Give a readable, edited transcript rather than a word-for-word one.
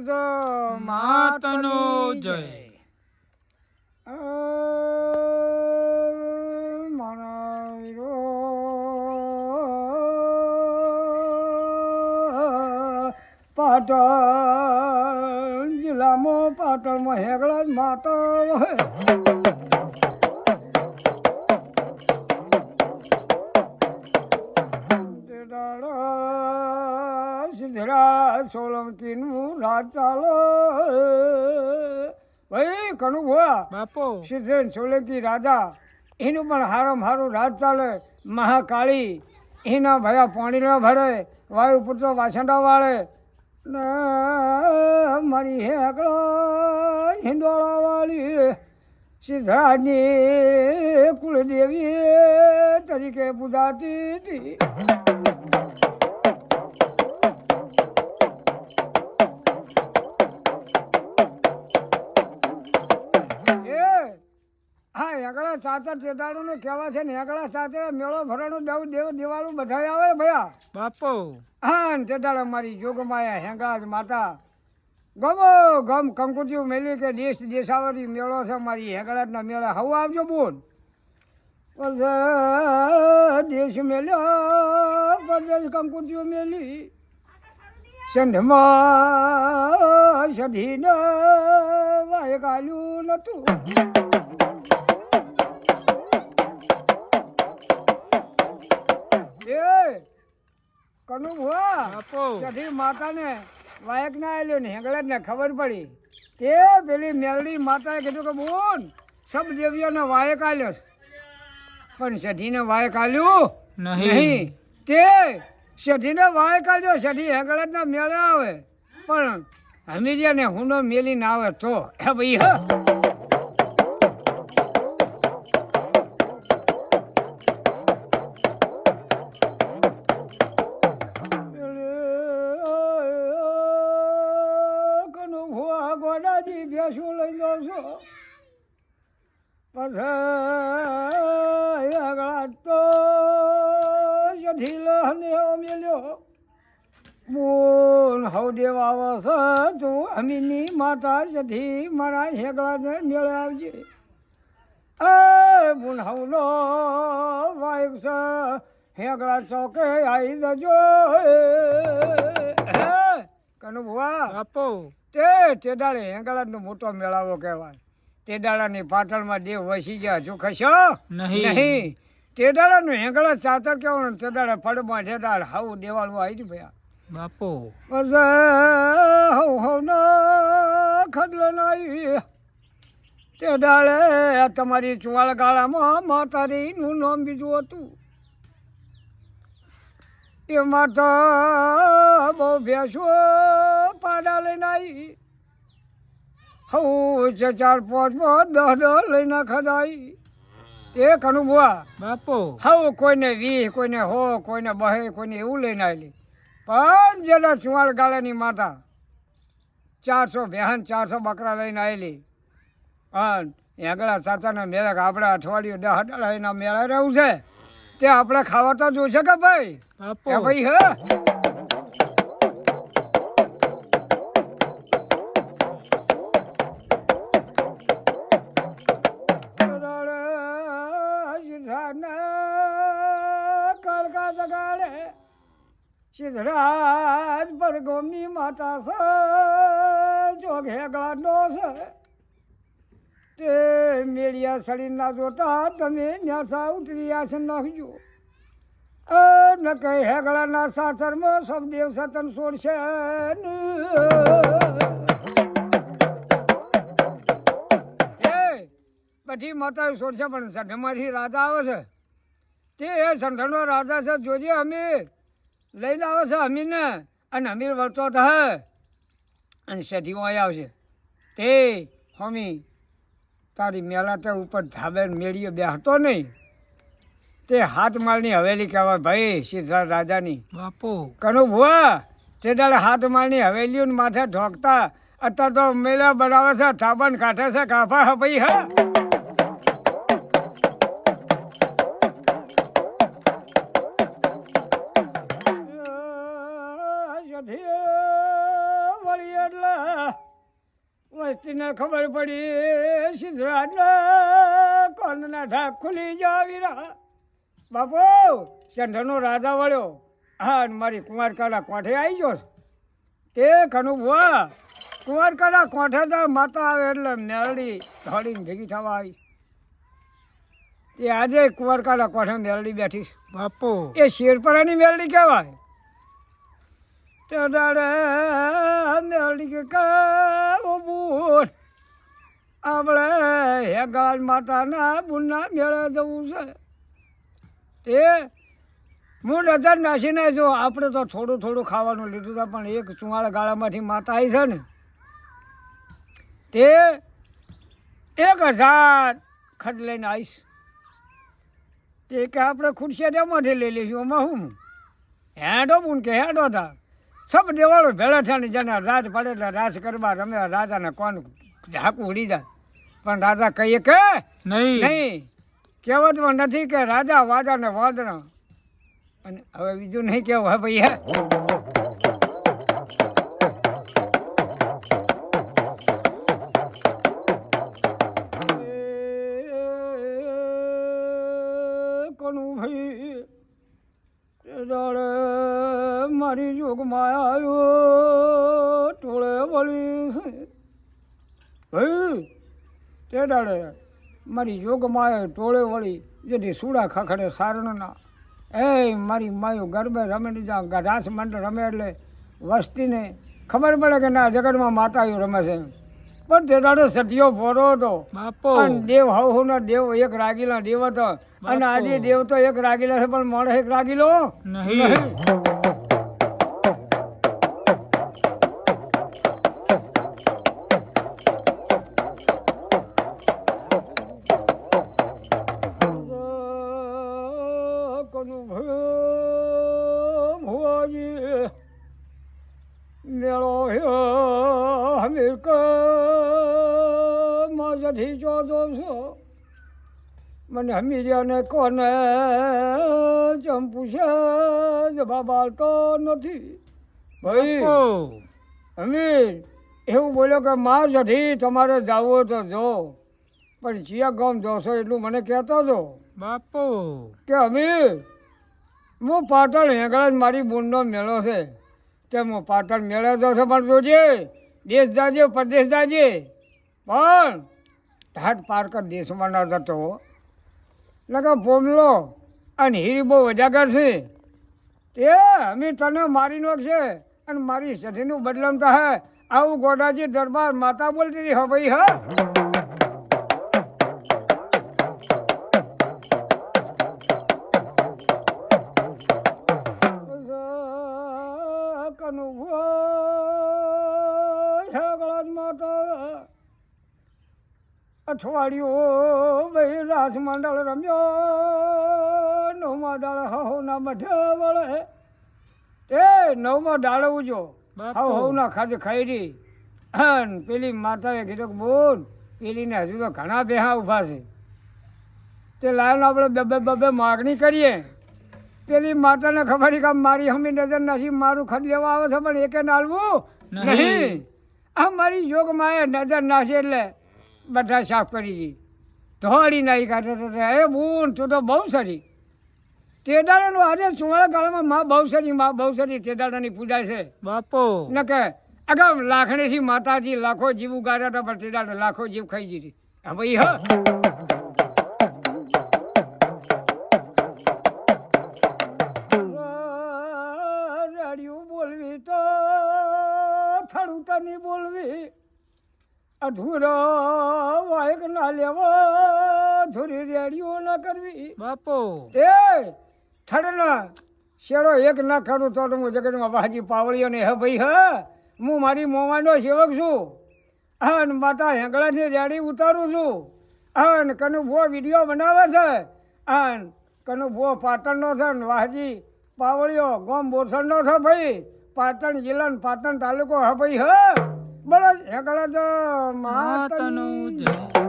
કરજો માતનો જય. મારા વીરો પાટણ જિલ્લામાં પાટણમાં હેગળા જ માતા સિદ્ધરાજ સોલંકીનું રાજ ચાલો ભાઈ કનુ ભુવા બાપો સિદ્ધરાજ સોલંકી રાજા એનું પણ હારામાં હારું રાજ ચાલે. મહાકાળી એના ભયા પાણીના ભરે વાયુપુત્ર વાસંડા વાળે ને મારી હેકળા હિંડોળા વાળી સિદ્ધરાજની કુળદેવી તરીકે પૂજાતી હતી. હા હેગળા સાતર ચેતાડું કહેવા છે ને હેગળા સાતર મેળો ભરાણું દેવ દિવાળું બધા આવે ભયા બાપો. હા ને ચેતાડા મારી જોગમાયા હેંગળા માતા ગમો ગમ કંકુતિયું મેલી કે દેશ દેશાવરી મેળો છે મારી હેંગળાના મેળા હવ આવજો બોલ. દેશ મેલ્યો પરદેશ કંકુતિયું મેલી સંધમાં સધીને વાય કાલ્યું નતું. કનુ ભુવા બાપો સધી માતાને વાયક ના આલ્યો ને હેંગળા ને ખબર પડી કે પેલી મેલડી માતાએ કીધું કે બોન સબ દેવીઓને વાયક આલ્યો છે પણ સધીને વાયક આલ્યું નહીં. તે સધીને વાયક આલ્યો સધી હેંગળા મેળે આવે પણ હમીરિયાને હુંડો મેલી ના આવે તો હે ભાઈ હા ભેંસું લઈ જાઉં છો પછી આગળ તો જઠીલ અને મેલ્યો બોલ હવ દેવ આવે છે તું અમીની માતા જઠી મારા હેગળાને મેળે આવજે. એ બોલ હવનો વાયક છે હેગળા ચોકે આવી જજો. કનુ ભુવા બાપો તે દાડે હેંગળાનો મોટો મેળાવો કહેવાય. તે દાડાની પાટણમાં દેવ વસી ગયા જો ખશો નહીં. તે દાડાનું હેંગળા ચાતર કેવું તે દાડે ફળમાં તે દાડે હાવ દેવાળું આવી ભયા બાપો. બસ હવ ન ખડલો આવી તે દાડે તમારી ચુવાળ ગાળામાં માતારીનું નામ બીજું હતું. એ માતા બહુ ભેંસો પાડા લઈને આવી હું 4 5 10 લઈને ખડાઈ. તે કનુ ભુવા બાપો હવ કોઈને 20 કોઈને 100 કોઈને 2 કોઈને એવું લઈને આવેલી પણ જેના ચુવાળ ગાળાની માતા 400 બહેન 400 બકરા લઈને આવેલી. અને હેંગળા સાતાના મેળા આપણે અઠવાડિયું 10 દાડા એના મેળા રહેવું છે તે આપણે ખાવા તો જોઈશે કે ભાઈ બાપો. ભાઈ હે કળકા જગાડે સિદ્ધરાજ પર ગોમની માતા છે જોગ હેગળાનો છે. તે મેળિયા સળીના જોતા તમે ન્યાસા ઉતરી આસન નાખજો. ન કઈ હેગળાના સાસરમાં સબ દેવ સતન છોડશે. બધી માતાઓ છોડશે પણ સંઠમાંથી રાજા આવે છે તે એ સંઠનો રાજા છે જોજે અમીર લઈને આવે છે અમીરને અને અમીર વળતો થાય અને સધીઓ અહીં આવશે. તે હોમી તારી મેલા તે ઉપર ધાબે મેળીએ બેસતો નહીં. તે 7 માળની હવેલી કહેવાય ભાઈ સિદ્ધરાજ રાજાની. બાપો કનુ ભુવા તે દાડે 7 માળની હવેલીઓ માથે ઢોકતા અત્યારે તો મેળા બનાવે છે થાબન કાઢે છે કાફા હા ભાઈ હા. થઈ એટલે વસ્તીને ખબર પડી સિદ્ધરાજને કોણના ઢાક ખુલી જાવીરા બાપુ ચંદ્રનો રાજા વળ્યો હા અને મારી કુંવારકાના કોઠે આવી ગયો તે કનું બુઆ કુંવારકાના કોઠે તો માતા આવે એટલે મેરડી ધોડીને ભેગી થવા આવી એ આજે કુંવારકાના કોઠે મેરડી બેઠીશ બાપુ એ શેરપરાની મેરડી કહેવાય તે દાડે મેરડી કે બુન આપણે હેગાજ માતાના બુનના મેળે જવું છે તે હું નજર નાસીને જો આપણે તો થોડું થોડું ખાવાનું લીધું હતું પણ એક ચુંવાળા ગાળામાંથી માતા આવી છે ને તે 1000 ખડ લઈને આવીશ તે કે આપણે ખુરશી તેમાંથી લઈ લઈશું એમાં હું હેડો બુન કે હેડો હતા સબ દેવાળો ભેળા થયા ને જેને રાજ પડે એટલે રાજ કરવા રમે રાજાને કોણ ઝાકું ઉડી જાય પણ રાજા કહીએ કે નહીં કહેવતમાં નથી કે રાજા વાજા ને વાદણા અને હવે બીજું નહીં કેવું હે ભાઈ હે કોનું ભાઈ મારી જોગમાં આવ્યો ટોળે વળી છે ભાઈ તે દાડે મારી જોગમાં આવ્યો ટોળે વળી જેથી સુડા ખખડે સારણના એ મારી માયું ગરબે રમે દીધા રાસ મંડળ રમે એટલે વસ્તીને ખબર પડે કે ના જગતમાં માતાઓ રમે છે પણ તે દાડે સતિયો ભોરો હતો અને દેવ હવના દેવ એક રાગીલા દેવ હતો અને આજે દેવ તો એક રાગીલા છે પણ માણસ એક રાગીલો નહીં મેળો હમીર મારી જોજો છો મને હમીરિયાને કોને ચંપુ છે જવાબ આવતો નથી ભાઈ હમીર એવું બોલ્યો કે માં જઢી તમારે જવું તો જો પણ ચિયા ગામ જોશો એટલું મને કહેતો હતો બાપુ કે હમીર હું પાટણ હેંગળા જ મારી બૂનનો મેળો છે કે હું પાટણ મેળે તો છે પણ જોજે દેશ જાજે પરદેશ જાજે પણ ઢાટ પાર કર દેશમાં ન જતો એટલે પોમલો અને હીરી બહુ વજાગર છે તે અમે તને મારી નાખશે અને મારી સઠીનું બદલામ થાય આવું ગોડાજી દરબાર માતા બોલતી હતી હા ભાઈ હા અઠવાડિયું ભાઈ રાસ મંડળ રમ્યો નવમા દાડે હવના મઠે વળે એ નવમા દાડે ઉજો હવના ખાધે ખાઈ રહી અને પેલી માતાએ કીધું કે બોલ પેલીને હજુ તો ઘણા બેહા ઊભા છે તે લાયન આપણે બબે માગણી કરીએ પેલી માતાને ખબર કે મારી હમી નજર નથી મારું ખડ લેવા આવે છે પણ એકે નાલવું નહીં આ મારી જોગમાં એ નજર નાખે એટલે બધા સાફ કરી દી ધોળી નાખી કાઢતા એ બૂન તું તો બહુ સારી તેદાડાનું આજે સુવાળા કાળમાં માં બહુ સારી તેદાડાની પૂજા છે બાપુ ને કે અગમ લાખણીથી માતાજી લાખો જીવું ગાળ્યા હતા પણ તેદાડે લાખો જીવ ખાઈ દીધી હા ભાઈ હા રેડિયું બોલવી તો થડુતાની બોલવી અધૂરો વાયક ના લેવા ધૂરી રેડિયો ના કરવી બાપુ એ થડના શેડો એક ના કરું તો હું જગતમાં વાજી પાવળીઓ ને હે ભાઈ હા હું મારી મોમાનો સેવક છું અને માતા હેંગળાથી રેડી ઉતારું છું અને કનુ ભો વિડીયો બનાવે છે અને કનુ ભો પાટણનો છે ને વાહજી પાવળીઓ ગોમ બોરસણનો છે ભાઈ પાટણ જિલ્લાનો પાટણ તાલુકો હે ભાઈ હા બોલો હેંગળા તો માતાનું